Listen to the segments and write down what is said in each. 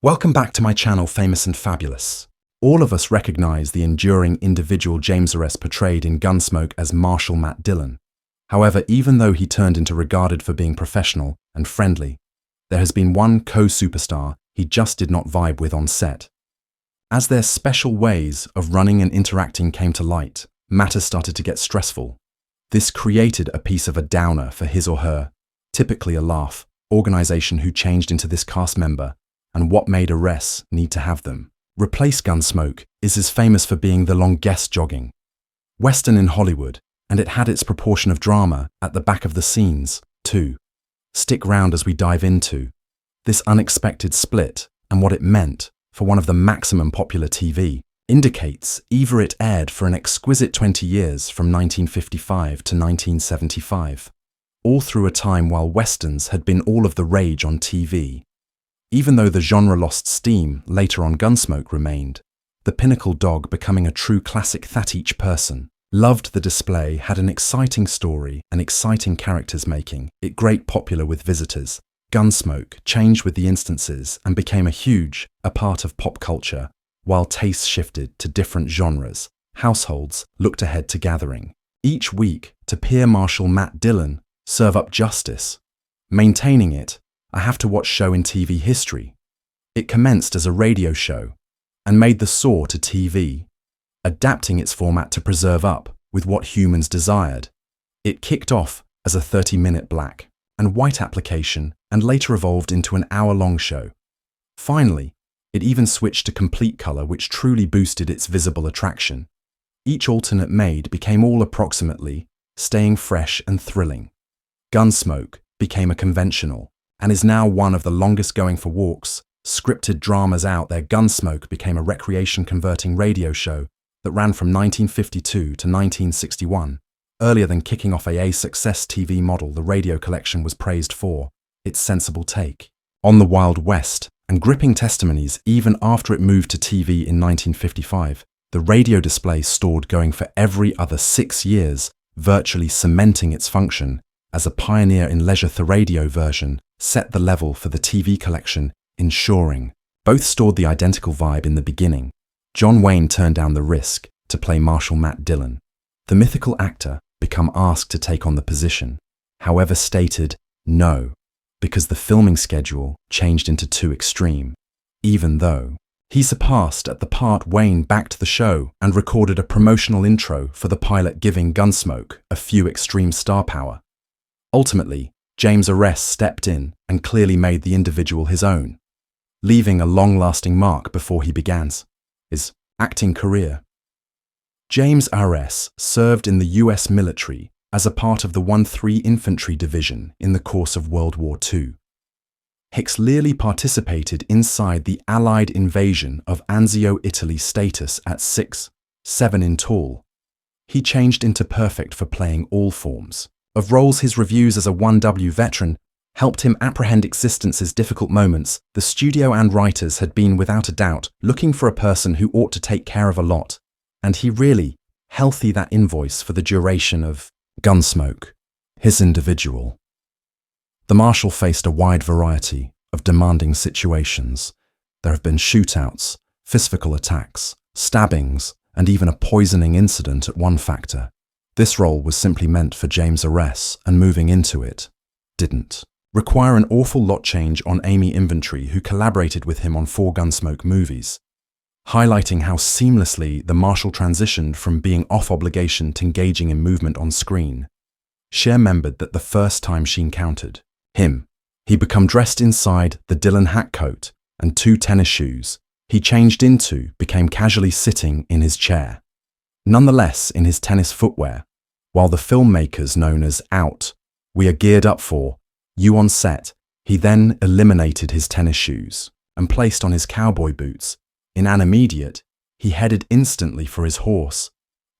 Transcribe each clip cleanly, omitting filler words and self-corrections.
Welcome back to my channel, Famous and Fabulous. All of us recognize the enduring individual James Arness portrayed in Gunsmoke as Marshal Matt Dillon. However, even though he turned into regarded for being professional and friendly, there has been one co-superstar he just did not vibe with on set. As their special ways of running and interacting came to light, matters started to get stressful. This created a piece of a downer for his or her, typically a laugh, organization who changed into this cast member, and what made Arness need to have them. Replace Gunsmoke is as famous for being the longest jogging Western in Hollywood, and it had its proportion of drama at the back of the scenes, too. Stick round as we dive into this unexpected split and what it meant for one of the maximum popular TV. Indicates either it aired for an exquisite 20 years from 1955 to 1975, all through a time while Westerns had been all of the rage on TV. Even though the genre lost steam later on, Gunsmoke remained, the pinnacle dog becoming a true classic that each person loved. The display had an exciting story and exciting characters, making it great popular with visitors. Gunsmoke changed with the instances and became a part of pop culture. While tastes shifted to different genres, households looked ahead to gathering each week to peer Marshal Matt Dillon serve up justice. Maintaining it, I have to watch show in TV history. It commenced as a radio show and made the soar to TV, adapting its format to preserve up with what humans desired. It kicked off as a 30-minute black and white application and later evolved into an hour-long show. Finally, it even switched to complete color, which truly boosted its visible attraction. Each alternate made became all approximately, staying fresh and thrilling. Gunsmoke became a conventional and is now one of the longest going for walks, scripted dramas out there. Gunsmoke became a recreation-converting radio show that ran from 1952 to 1961. Earlier than kicking off a success TV model, the radio collection was praised for its sensible take on the Wild West and gripping testimonies. Even after it moved to TV in 1955, the radio display stored going for every other 6 years, virtually cementing its function as a pioneer in leisure. The radio version set the level for the TV collection, ensuring both stored the identical vibe in the beginning. John Wayne turned down the risk to play Marshal Matt Dillon. The mythical actor became asked to take on the position, however stated no, because the filming schedule changed into too extreme. Even though he surpassed at the part, Wayne backed the show and recorded a promotional intro for the pilot, giving Gunsmoke a few extreme star power. Ultimately, James Arness stepped in and clearly made the individual his own, leaving a long-lasting mark before he began his acting career. James Arness served in the US military as a part of the 1-3 Infantry Division in the course of World War II. He clearly participated inside the Allied invasion of Anzio, Italy. Status at 6'7" in tall, he changed into perfect for playing all forms of roles. His reviews as a 1W veteran helped him apprehend existence's difficult moments. The studio and writers had been without a doubt looking for a person who ought to take care of a lot, and he really healthy that invoice for the duration of Gunsmoke. His individual. The Marshal faced a wide variety of demanding situations. There have been shootouts, physical attacks, stabbings, and even a poisoning incident at one factor. This role was simply meant for James Arness, and moving into it didn't require an awful lot change on Amy Inventory, who collaborated with him on 4 Gunsmoke movies, highlighting how seamlessly the Marshal transitioned from being off obligation to engaging in movement on screen. She remembered that the first time she encountered him, he became dressed inside the Dillon hat coat and 2 tennis shoes he changed into became casually sitting in his chair, nonetheless in his tennis footwear. While the filmmakers known as Out, we are geared up for you on set, he then eliminated his tennis shoes and placed on his cowboy boots. In an immediate, he headed instantly for his horse,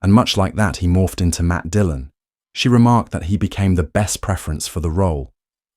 and much like that he morphed into Matt Dillon. She remarked that he became the best preference for the role,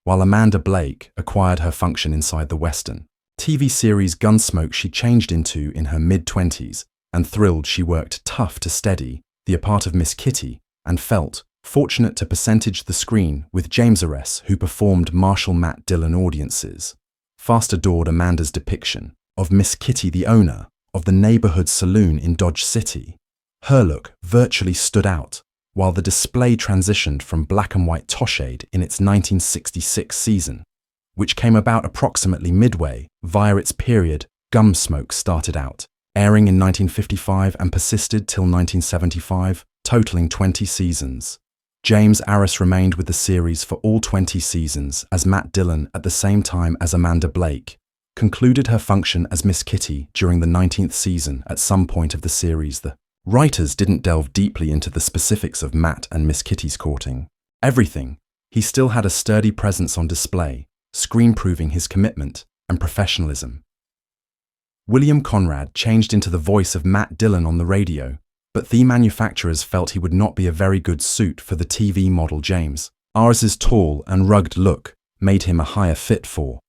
while Amanda Blake acquired her function inside the Western TV series Gunsmoke. She changed into in her mid-20s, and thrilled she worked tough to steady the part of Miss Kitty, and felt fortunate to percentage the screen with James Arness, who performed Marshal Matt Dillon. Audiences fast adored Amanda's depiction of Miss Kitty, the owner of the neighborhood saloon in Dodge City. Her look virtually stood out, while the display transitioned from black and white to shade in its 1966 season, which came about approximately midway via its period. Gunsmoke started out, airing in 1955 and persisted till 1975, totaling 20 seasons. James Arness remained with the series for all 20 seasons as Matt Dillon at the same time as Amanda Blake concluded her function as Miss Kitty during the 19th season. At some point of the series, the writers didn't delve deeply into the specifics of Matt and Miss Kitty's courting. Everything, he still had a sturdy presence on display, screen-proving his commitment and professionalism. William Conrad changed into the voice of Matt Dillon on the radio, but the manufacturers felt he would not be a very good suit for the TV model. James Arness's tall and rugged look made him a higher fit for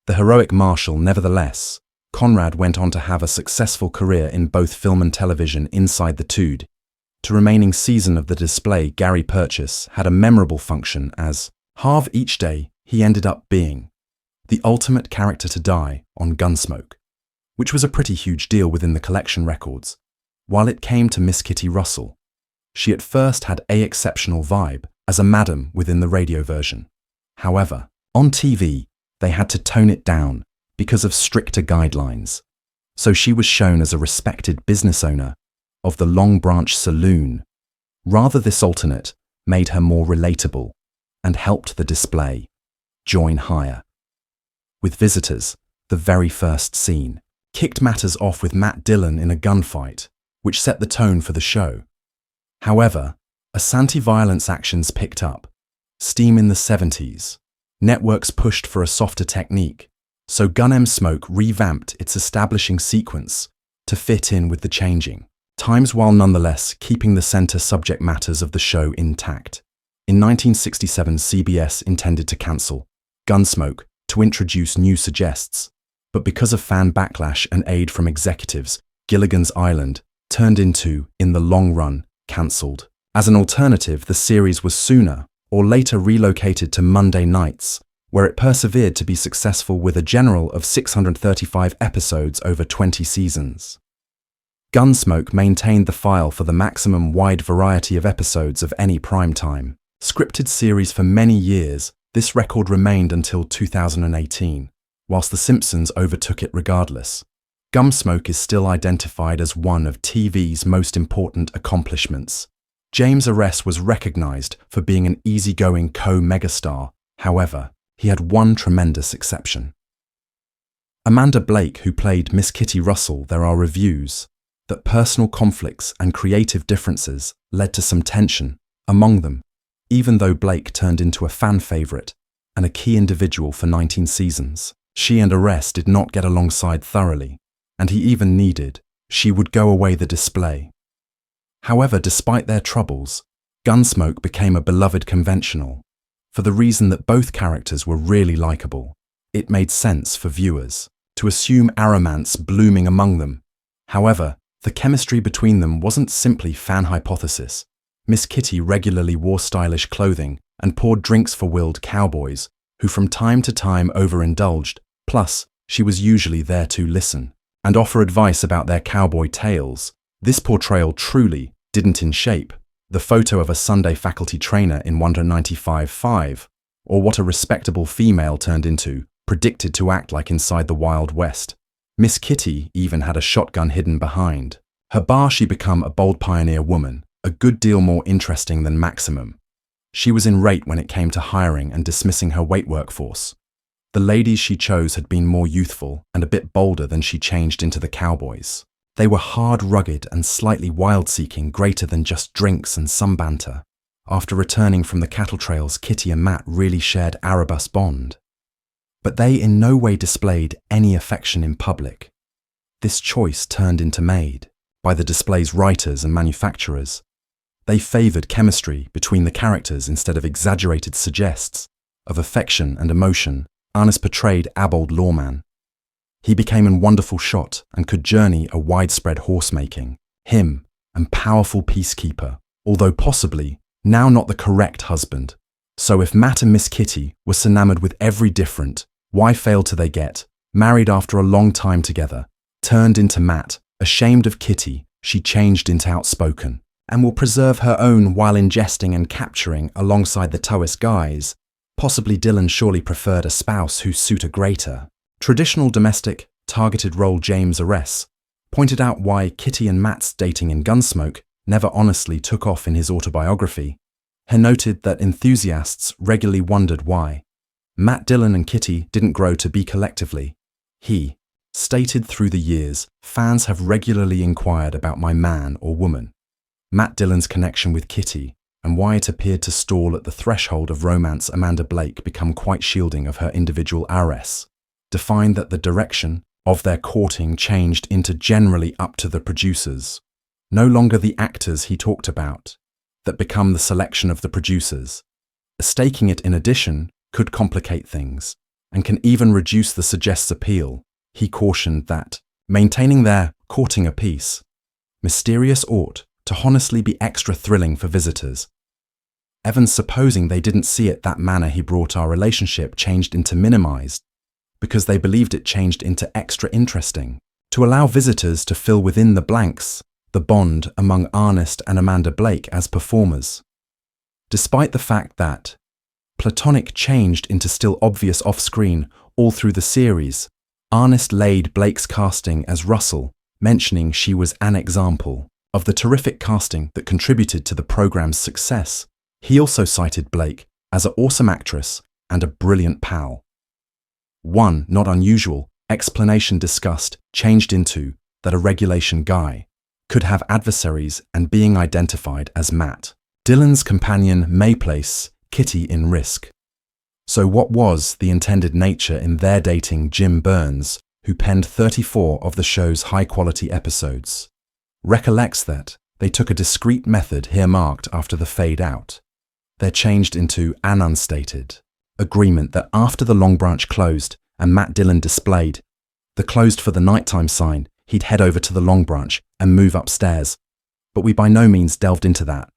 the heroic marshal. Nevertheless, Conrad went on to have a successful career in both film and television. Inside the two remaining season of the display, Gary Purchase had a memorable function as Harv. Each day, he ended up being the ultimate character to die on Gunsmoke, which was a pretty huge deal within the collection records. While it came to Miss Kitty Russell, she at first had an exceptional vibe as a madam within the radio version. However, on TV, they had to tone it down because of stricter guidelines, so she was shown as a respected business owner of the Long Branch Saloon. Rather, this alternate made her more relatable and helped the display join higher with visitors. The very first scene kicked matters off with Matt Dillon in a gunfight, which set the tone for the show. However, as anti-violence actions picked up steam in the 70s, networks pushed for a softer technique, so Gunsmoke revamped its establishing sequence to fit in with the changing times while nonetheless keeping the center subject matters of the show intact. In 1967, CBS intended to cancel Gunsmoke to introduce new suggests, but because of fan backlash and aid from executives, Gilligan's Island turned into, in the long run, cancelled. As an alternative, the series was sooner or later relocated to Monday nights, where it persevered to be successful with a general of 635 episodes over 20 seasons. Gunsmoke maintained the file for the maximum wide variety of episodes of any primetime scripted series for many years. This record remained until 2018, whilst The Simpsons overtook it regardless. Gunsmoke is still identified as one of TV's most important accomplishments. James Arness was recognized for being an easygoing co-megastar. However, he had one tremendous exception. Amanda Blake, who played Miss Kitty Russell. There are reviews that personal conflicts and creative differences led to some tension among them, even though Blake turned into a fan favorite and a key individual for 19 seasons. She and Arness did not get alongside thoroughly, and he even needed she would go away the display. However, despite their troubles, Gunsmoke became a beloved conventional, for the reason that both characters were really likable. It made sense for viewers to assume romance blooming among them. However, the chemistry between them wasn't simply fan hypothesis. Miss Kitty regularly wore stylish clothing and poured drinks for willed cowboys, who from time to time overindulged. Plus, she was usually there to listen and offer advice about their cowboy tales. This portrayal truly didn't in shape the photo of a Sunday faculty trainer in Wonder 95.5, or what a respectable female turned into, predicted to act like inside the Wild West. Miss Kitty even had a shotgun hidden behind her bar. She became a bold pioneer woman, a good deal more interesting than Maximum. She was irate when it came to hiring and dismissing her weight workforce. The ladies she chose had been more youthful and a bit bolder than she changed into the cowboys. They were hard, rugged, and slightly wild-seeking, greater than just drinks and some banter. After returning from the cattle trails, Kitty and Matt really shared a robust bond. But they in no way displayed any affection in public. This choice turned into made by the display's writers and manufacturers. They favoured chemistry between the characters instead of exaggerated suggests of affection and emotion. Arness portrayed a bold lawman. He became a wonderful shot and could journey a widespread horsemaking, him, and powerful peacekeeper, although possibly now not the correct husband. So if Matt and Miss Kitty were enamored with every different, why fail till they get Married after a long time together, turned into Matt, ashamed of Kitty, she changed into outspoken, and will preserve her own while ingesting and capturing alongside the Taoist guys. Possibly Dylan surely preferred a spouse who suit a greater. Traditional domestic, targeted role James Arness pointed out why Kitty and Matt's dating in Gunsmoke never honestly took off in his autobiography. He noted that enthusiasts regularly wondered why. Matt Dillon and Kitty didn't grow to be collectively. He stated through the years, fans have regularly inquired about my man or woman. Matt Dillon's connection with Kitty and why it appeared to stall at the threshold of romance Amanda Blake become quite shielding of her individual heiress, defined that the direction of their courting changed into generally up to the producers. No longer the actors he talked about, that become the selection of the producers. Staking it in addition could complicate things, and can even reduce the suggest's appeal. He cautioned that, maintaining their courting apiece, mysterious ought to honestly be extra thrilling for visitors. Evans supposing they didn't see it that manner he brought our relationship changed into minimized, because they believed it changed into extra interesting, to allow visitors to fill within the blanks the bond among Arness and Amanda Blake as performers. Despite the fact that platonic changed into still obvious off-screen all through the series, Arness laid Blake's casting as Russell, mentioning she was an example of the terrific casting that contributed to the program's success. He also cited Blake as an awesome actress and a brilliant pal. One not unusual explanation discussed changed into that a regulation guy could have adversaries and being identified as Matt. Dylan's companion may place Kitty in risk. So what was the intended nature in their dating Jim Burns, who penned 34 of the show's high-quality episodes? Recollects that they took a discreet method here marked after the fade-out. They're changed into an unstated agreement that after the Long Branch closed and Matt Dillon displayed the closed for the nighttime sign, he'd head over to the Long Branch and move upstairs. But we by no means delved into that.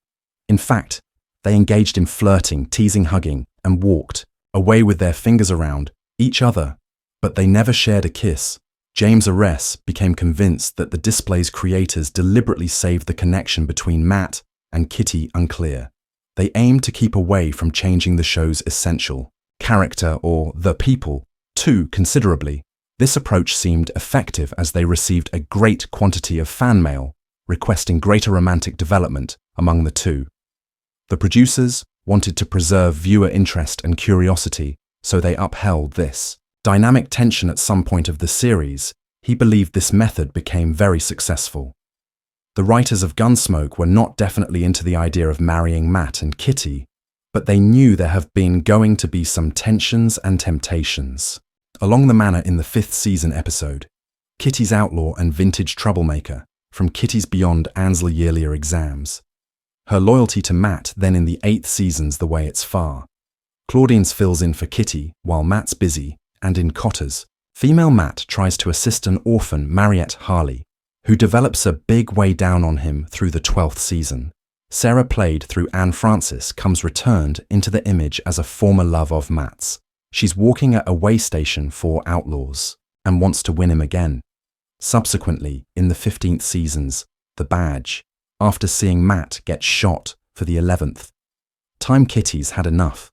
In fact, they engaged in flirting, teasing, hugging, and walked away with their fingers around each other, but they never shared a kiss. James Arness became convinced that the display's creators deliberately saved the connection between Matt and Kitty unclear. They aimed to keep away from changing the show's essential character or the people too considerably. This approach seemed effective as they received a great quantity of fan mail requesting greater romantic development among the two. The producers wanted to preserve viewer interest and curiosity, so they upheld this dynamic tension at some point of the series. He believed this method became very successful. The writers of Gunsmoke were not definitely into the idea of marrying Matt and Kitty, but they knew there have been going to be some tensions and temptations. Along the manner in the 5th season episode, Kitty's Outlaw and Vintage Troublemaker, from Kitty's Beyond Ansel Yearlier Exams. Her loyalty to Matt then in the 8th season's The Way It's Far. Claudine's fills in for Kitty while Matt's busy, and in Cotters, female Matt tries to assist an orphan Mariette Harley, who develops a big way down on him through the 12th season. Sarah played through Anne Francis comes returned into the image as a former love of Matt's. She's walking at a way station for outlaws and wants to win him again. Subsequently, in the 15th season's The Badge, after seeing Matt get shot for the 11th time, Kitty's had enough.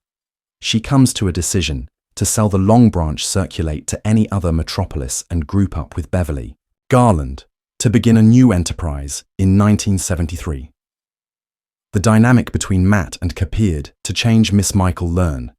She comes to a decision to sell the Long Branch circulate to any other metropolis and group up with Beverly Garland to begin a new enterprise in 1973. The dynamic between Matt and appeared to change. Miss Michael Learn,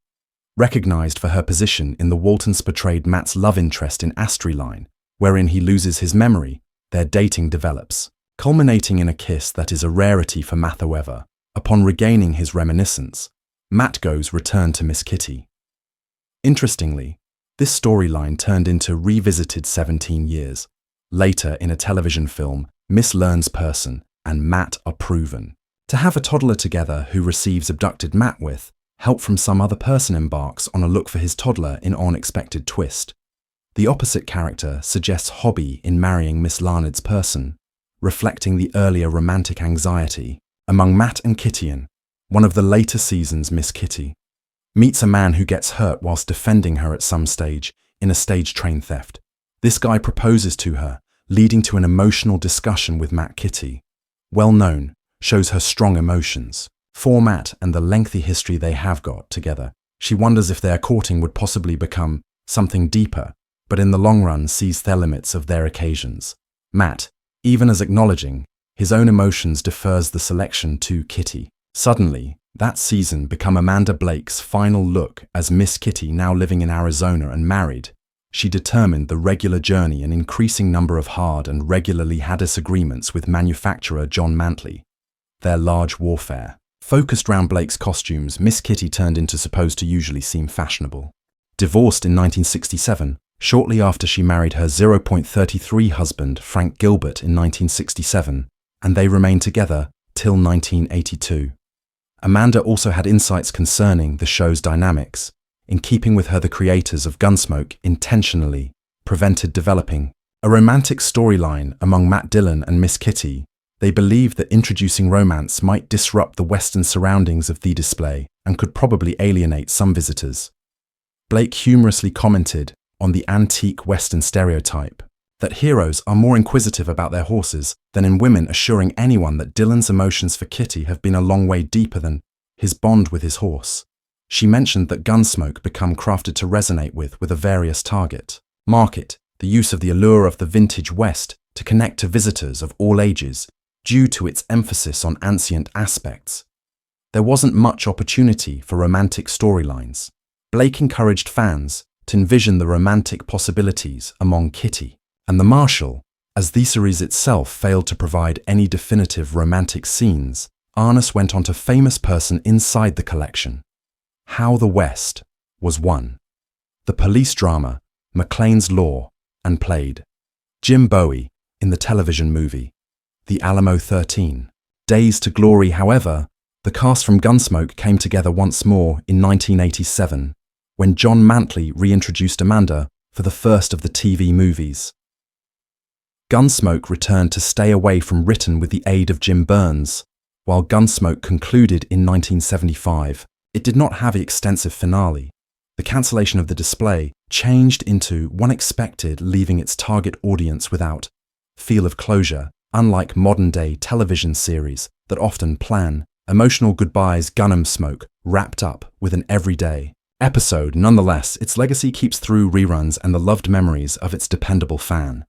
recognized for her position in the Waltons portrayed Matt's love interest in Astri Line, wherein he loses his memory. Their dating develops, culminating in a kiss that is a rarity for Matt. However, upon regaining his reminiscence, Matt goes return to Miss Kitty. Interestingly, this storyline turned into revisited 17 years later in a television film. Miss Learn's person and Matt are proven to have a toddler together who receives abducted Matt with help from some other person embarks on a look for his toddler in unexpected twist. The opposite character suggests hobby in marrying Miss Larned's person, reflecting the earlier romantic anxiety among Matt and Kitty. One of the later seasons, Miss Kitty meets a man who gets hurt whilst defending her at some stage in a stage train theft. This guy proposes to her, leading to an emotional discussion with Matt Kitty. Well known, shows her strong emotions. For Matt and the lengthy history they have got together, she wonders if their courting would possibly become something deeper, but in the long run sees their limits of their occasions. Matt, even as acknowledging his own emotions, defers the selection to Kitty. Suddenly, that season become Amanda Blake's final look as Miss Kitty, now living in Arizona and married. She determined the regular journey an increasing number of hard and regularly had disagreements with manufacturer John Mantley. Their large warfare. Focused round Blake's costumes, Miss Kitty turned into supposed to usually seem fashionable. Divorced in 1967, shortly after she married her 0.33 husband Frank Gilbert in 1967, and they remained together till 1982. Amanda also had insights concerning the show's dynamics. In keeping with her, the creators of Gunsmoke intentionally prevented developing a romantic storyline among Matt Dillon and Miss Kitty. They believed that introducing romance might disrupt the Western surroundings of the display and could probably alienate some visitors. Blake humorously commented on the antique Western stereotype that heroes are more inquisitive about their horses than in women, assuring anyone that Dillon's emotions for Kitty have been a long way deeper than his bond with his horse. She mentioned that Gunsmoke become crafted to resonate with a various target market, the use of the allure of the vintage West to connect to visitors of all ages due to its emphasis on ancient aspects. There wasn't much opportunity for romantic storylines. Blake encouraged fans to envision the romantic possibilities among Kitty and the Marshal. As the series itself failed to provide any definitive romantic scenes, Arness went on to famous person inside the collection. How the West was won. The police drama, McLean's Law, and played Jim Bowie in the television movie The Alamo 13. Days to Glory. However, the cast from Gunsmoke came together once more in 1987, when John Mantley reintroduced Amanda for the first of the TV movies. Gunsmoke returned to stay away from written with the aid of Jim Burns. While Gunsmoke concluded in 1975, it did not have an extensive finale. The cancellation of the display changed into one expected, leaving its target audience without feel of closure, unlike modern-day television series that often plan emotional goodbyes. Gunsmoke wrapped up with an everyday episode. Nonetheless, its legacy keeps through reruns and the loved memories of its dependable fan.